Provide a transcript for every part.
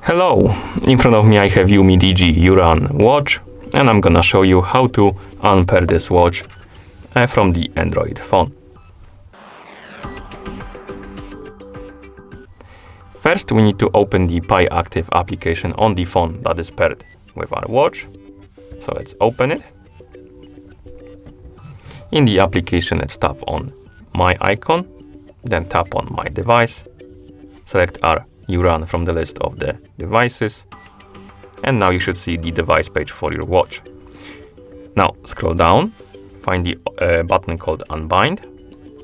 Hello, in front of me I have Umidigi URUN watch, and I'm gonna show you how to unpair this watch from the Android phone. First we need to open the Pi Active application on the phone that is paired with our watch. So let's open it. In the application, let's tap on my icon, then tap on my device, select our URUN from the list of the devices, and now you should see the device page for your watch. Now scroll down, find the button called Unbind.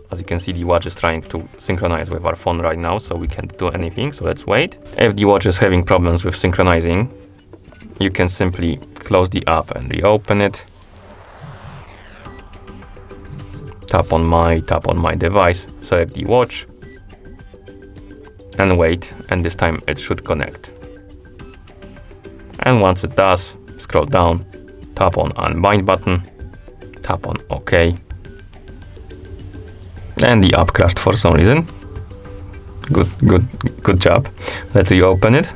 As you can see, the watch is trying to synchronize with our phone right now, so we can't do anything, so let's wait. If the watch is having problems with synchronizing, you can simply close the app and reopen it. Tap on my device, select the watch, and wait, and this time it should connect. And once it does, scroll down, tap on Unbind button, tap on OK, and the app crashed for some reason. Good job. Let's reopen it.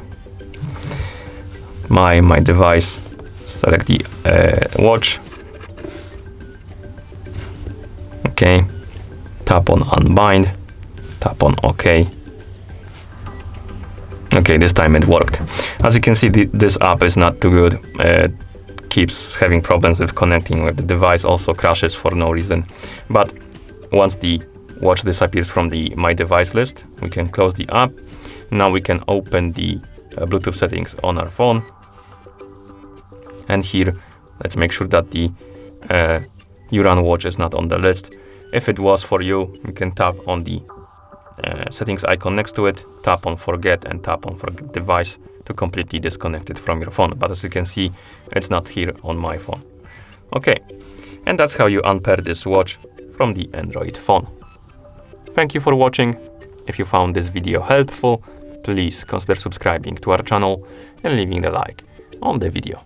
My device, select the watch. Okay, tap on Unbind, tap on OK. Okay, this time it worked. As you can see, this app is not too good. Keeps having problems with connecting with the device, also crashes for no reason. But once the watch disappears from the My Device list, we can close the app. Now we can open the Bluetooth settings on our phone. And here, let's make sure that the URUN watch is not on the list. If it was for you, you can tap on the settings icon next to it, tap on Forget, and tap on Forget Device to completely disconnect it from your phone. But as you can see, it's not here on my phone. Okay, and that's how you unpair this watch from the Android phone. Thank you for watching. If you found this video helpful, please consider subscribing to our channel and leaving a like on the video.